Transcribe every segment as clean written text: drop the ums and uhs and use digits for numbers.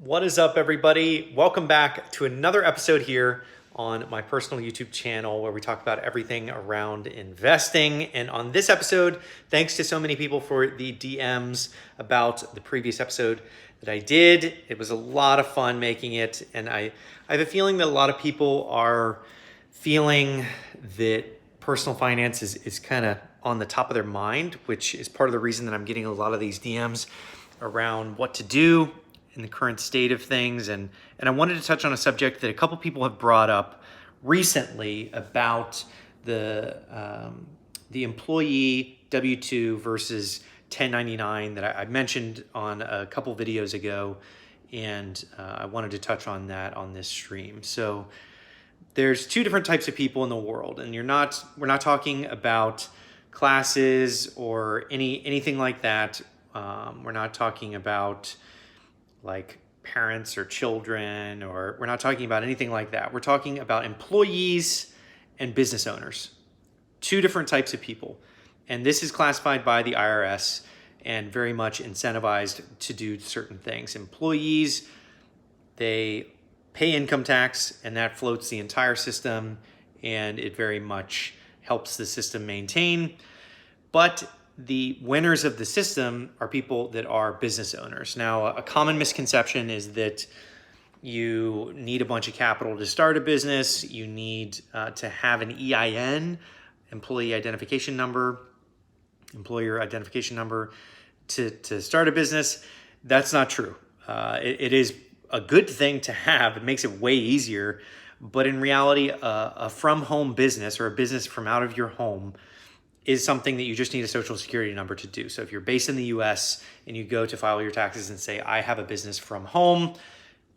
What is up, everybody? Welcome back to another episode here on my personal YouTube channel where we talk about everything around investing. And on this episode, thanks to so many people for the DMs about the previous episode that I did. It was a lot of fun making it. And I have a feeling that a lot of people are feeling that personal finance is kind of on the top of their mind, which is part of the reason that I'm getting a lot of these DMs around what to do in the current state of things. And I wanted to touch on a subject that a couple people have brought up recently about the employee W-2 versus 1099 that I mentioned on a couple videos ago. And I wanted to touch on that on this stream. So there's two different types of people in the world, and we're not talking about classes or anything like that. We're not talking about like parents or children, or we're not talking about anything like that. We're talking about employees and business owners, two different types of people. And this is classified by the IRS and very much incentivized to do certain things. Employees, they pay income tax, and that floats the entire system, and it very much helps the system maintain. But the winners of the system are people that are business owners. Now, a common misconception is that you need a bunch of capital to start a business. You need to have an EIN, employee identification number, employer identification number to start a business. That's not true. It is a good thing to have. It makes it way easier. But in reality, a from-home business or a business from out of your home is something that you just need a social security number to do. So if you're based in the US and you go to file your taxes and say, I have a business from home,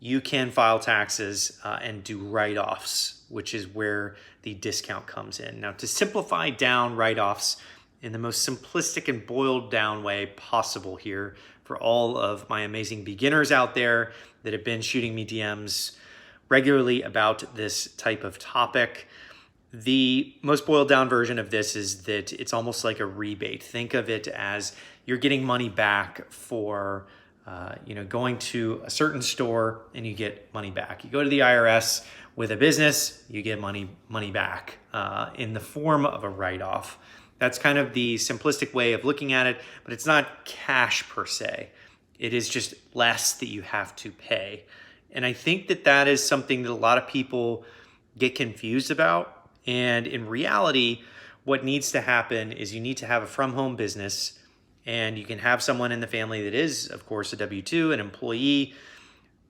you can file taxes and do write-offs, which is where the discount comes in. Now, to simplify down write-offs in the most simplistic and boiled down way possible here for all of my amazing beginners out there that have been shooting me DMs regularly about this type of topic, the most boiled down version of this is that it's almost like a rebate. Think of it as you're getting money back for going to a certain store and you get money back. You go to the IRS with a business, you get money back in the form of a write-off. That's kind of the simplistic way of looking at it, but it's not cash per se. It is just less that you have to pay. And I think that is something that a lot of people get confused about. And in reality, what needs to happen is you need to have a from-home business, and you can have someone in the family that is, of course, a W-2, an employee.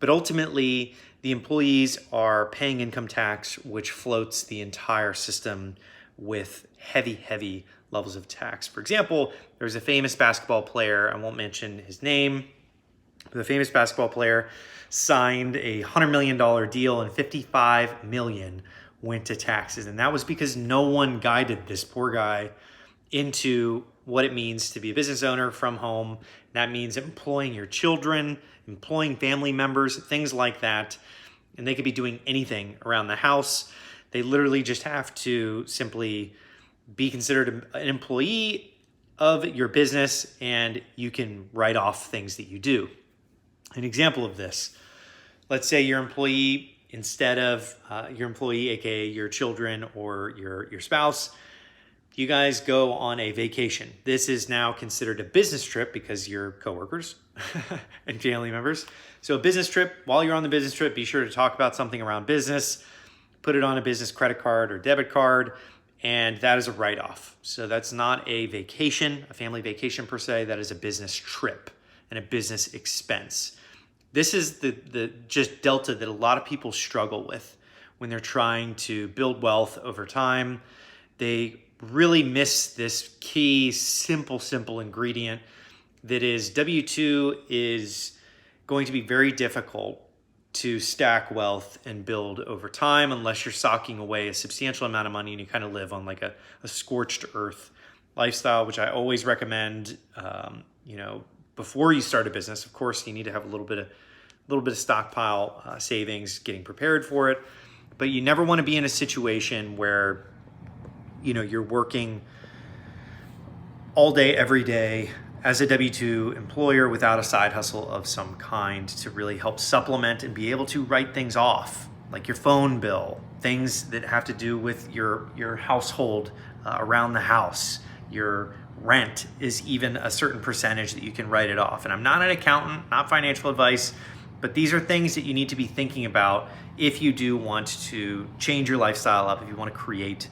But ultimately, the employees are paying income tax, which floats the entire system with heavy levels of tax. For example, there's a famous basketball player, I won't mention his name, but the famous basketball player signed a $100 million deal, and $55 million went to taxes. And that was because no one guided this poor guy into what it means to be a business owner from home. That means employing your children, employing family members, things like that. And they could be doing anything around the house. They literally just have to simply be considered an employee of your business, and you can write off things that you do. An example of this, let's say your employee, instead of your employee, aka your children or your spouse, you guys go on a vacation. This is now considered a business trip because you're coworkers and family members. So a business trip, while you're on the business trip, be sure to talk about something around business, put it on a business credit card or debit card, and that is a write-off. So that's not a vacation, a family vacation per se, that is a business trip and a business expense. This is the just delta that a lot of people struggle with when they're trying to build wealth over time. They really miss this key, simple ingredient that is W-2 is going to be very difficult to stack wealth and build over time unless you're socking away a substantial amount of money and you kind of live on like a scorched earth lifestyle, which I always recommend. Before you start a business, of course, you need to have a little bit of stockpile savings, getting prepared for it. But you never want to be in a situation where you're working all day, every day, as a W-2 employer without a side hustle of some kind to really help supplement and be able to write things off, like your phone bill, things that have to do with your household around the house. Your rent is even a certain percentage that you can write it off. And I'm not an accountant, not financial advice, but these are things that you need to be thinking about if you do want to change your lifestyle up, if you want to create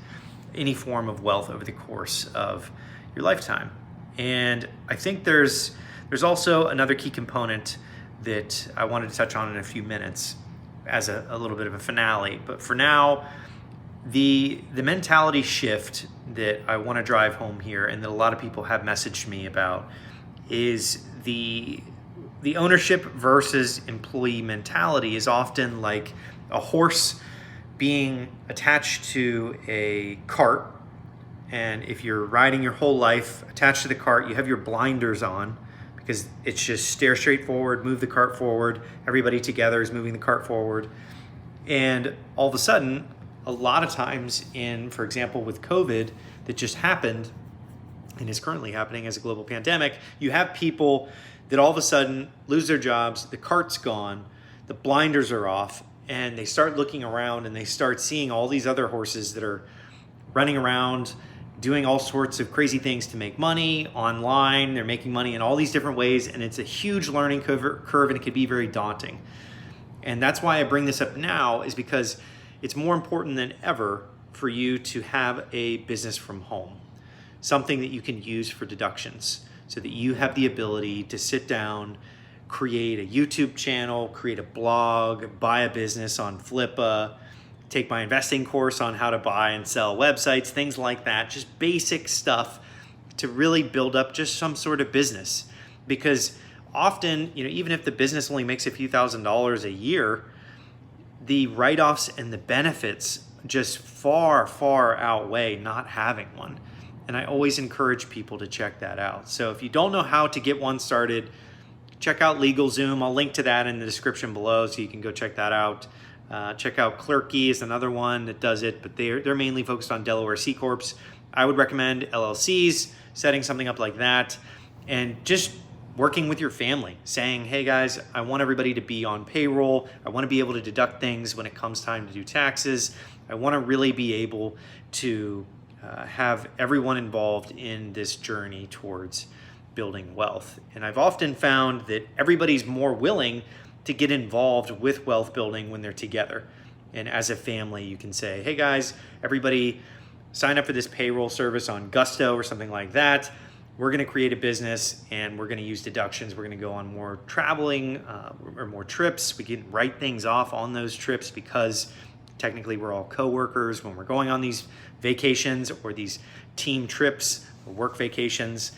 any form of wealth over the course of your lifetime. And I think there's also another key component that I wanted to touch on in a few minutes as a little bit of a finale. But for now, the mentality shift that I want to drive home here, and that a lot of people have messaged me about, is the ownership versus employee mentality is often like a horse being attached to a cart. And if you're riding your whole life attached to the cart, you have your blinders on because it's just stare straight forward, move the cart forward. Everybody together is moving the cart forward. And all of a sudden, a lot of times for example, with COVID that just happened and is currently happening as a global pandemic, you have people that all of a sudden lose their jobs, the cart's gone, the blinders are off, and they start looking around and they start seeing all these other horses that are running around doing all sorts of crazy things to make money online. They're making money in all these different ways, and it's a huge learning curve, and it can be very daunting. And that's why I bring this up now, is because it's more important than ever for you to have a business from home, something that you can use for deductions, so that you have the ability to sit down, create a YouTube channel, create a blog, buy a business on Flippa, take my investing course on how to buy and sell websites, things like that, just basic stuff to really build up just some sort of business. Because often, even if the business only makes a few $1,000s a year, the write-offs and the benefits just far, far outweigh not having one. And I always encourage people to check that out. So if you don't know how to get one started, check out LegalZoom. I'll link to that in the description below so you can go check that out. Check out Clerky is another one that does it, but they're mainly focused on Delaware C Corps. I would recommend LLCs, setting something up like that, and just working with your family, saying, hey guys, I want everybody to be on payroll. I want to be able to deduct things when it comes time to do taxes. I want to really be able to have everyone involved in this journey towards building wealth. And I've often found that everybody's more willing to get involved with wealth building when they're together. And as a family, you can say, hey guys, everybody sign up for this payroll service on Gusto or something like that. We're gonna create a business and we're gonna use deductions. We're gonna go on more traveling or more trips. We can write things off on those trips because technically we're all coworkers when we're going on these vacations or these team trips or work vacations.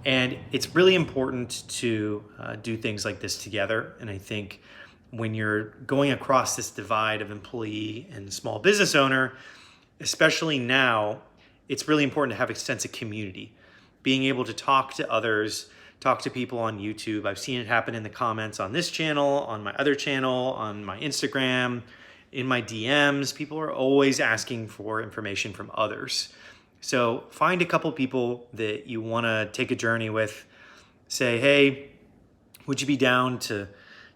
And it's really important to do things like this together. And I think when you're going across this divide of employee and small business owner, especially now, it's really important to have a sense of community. Being able to talk to others, talk to people on YouTube. I've seen it happen in the comments on this channel, on my other channel, on my Instagram, in my DMs. People are always asking for information from others. So find a couple people that you want to take a journey with. Say, hey, would you be down to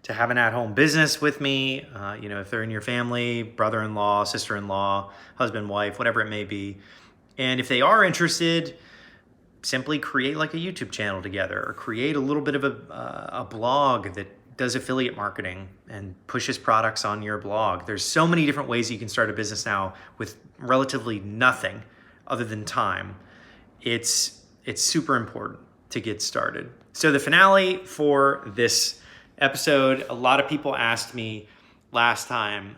have an at-home business with me? If they're in your family, brother-in-law, sister-in-law, husband, wife, whatever it may be. And if they are interested, simply create like a YouTube channel together, or create a little bit of a blog that does affiliate marketing and pushes products on your blog. There's so many different ways you can start a business now with relatively nothing other than time. It's super important to get started. So the finale for this episode, a lot of people asked me last time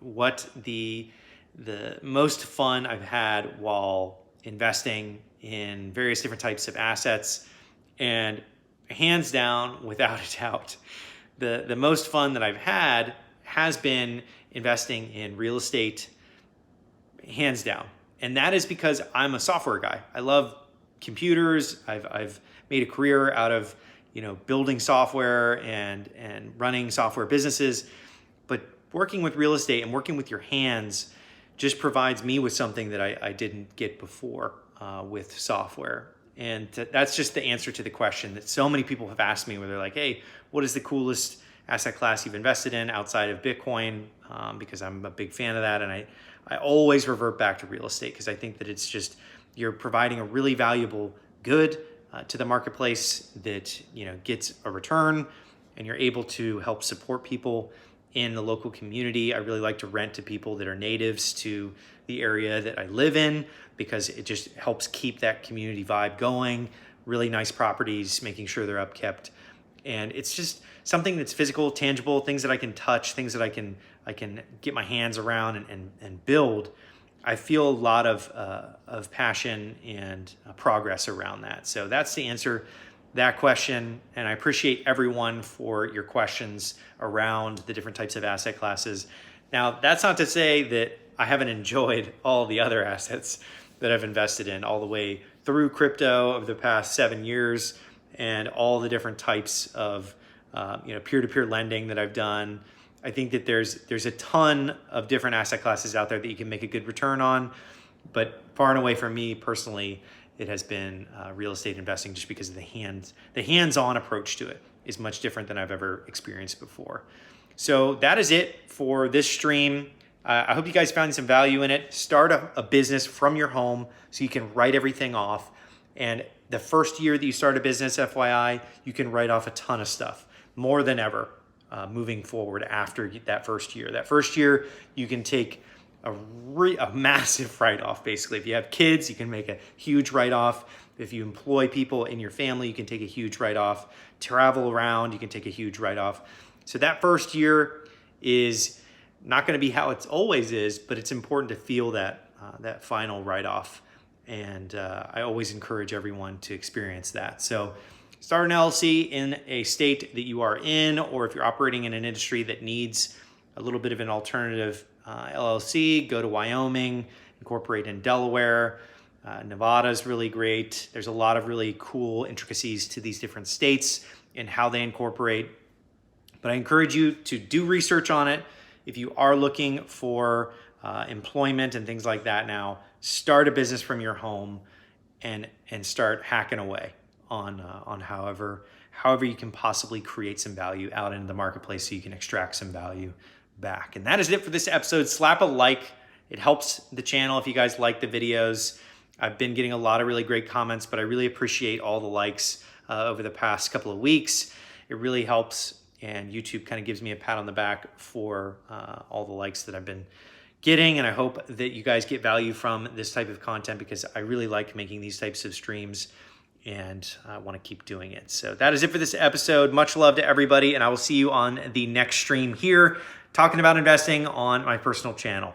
what the most fun I've had while investing in various different types of assets. And hands down, without a doubt, the most fun that I've had has been investing in real estate, hands down. And that is because I'm a software guy. I love computers. I've made a career out of building software and running software businesses. But working with real estate and working with your hands just provides me with something that I didn't get before with software. And that's just the answer to the question that so many people have asked me, where they're like, hey, what is the coolest asset class you've invested in outside of Bitcoin? Because I'm a big fan of that. And I always revert back to real estate, because I think that it's just, you're providing a really valuable good to the marketplace that, gets a return, and you're able to help support people in the local community. I really like to rent to people that are natives to the area that I live in, because it just helps keep that community vibe going. Really nice properties, making sure they're upkept. And it's just something that's physical, tangible, things that I can touch, things that I can get my hands around and build. I feel a lot of passion and progress around that. So that's the answer to that question. And I appreciate everyone for your questions around the different types of asset classes. Now, that's not to say that I haven't enjoyed all the other assets that I've invested in all the way through crypto over the past 7 years, and all the different types of peer-to-peer lending that I've done. I think that there's a ton of different asset classes out there that you can make a good return on, but far and away for me personally, it has been real estate investing, just because of the hands-on approach to it is much different than I've ever experienced before. So that is it for this stream. I hope you guys found some value in it. Start a business from your home so you can write everything off. And the first year that you start a business, FYI, you can write off a ton of stuff, more than ever, moving forward after that first year. That first year, you can take a massive write-off, basically. If you have kids, you can make a huge write-off. If you employ people in your family, you can take a huge write-off. Travel around, you can take a huge write-off. So that first year is not going to be how it always is, but it's important to feel that final write-off. And I always encourage everyone to experience that. So start an LLC in a state that you are in, or if you're operating in an industry that needs a little bit of an alternative LLC, go to Wyoming, incorporate in Delaware. Nevada is really great. There's a lot of really cool intricacies to these different states and how they incorporate. But I encourage you to do research on it. If you are looking for employment and things like that now, start a business from your home and start hacking away on however you can possibly create some value out into the marketplace so you can extract some value back. And that is it for this episode. Slap a like. It helps the channel if you guys like the videos. I've been getting a lot of really great comments, but I really appreciate all the likes over the past couple of weeks. It really helps, and YouTube kind of gives me a pat on the back for all the likes that I've been getting. And I hope that you guys get value from this type of content, because I really like making these types of streams, and I want to keep doing it. So that is it for this episode. Much love to everybody, and I will see you on the next stream here, talking about investing on my personal channel.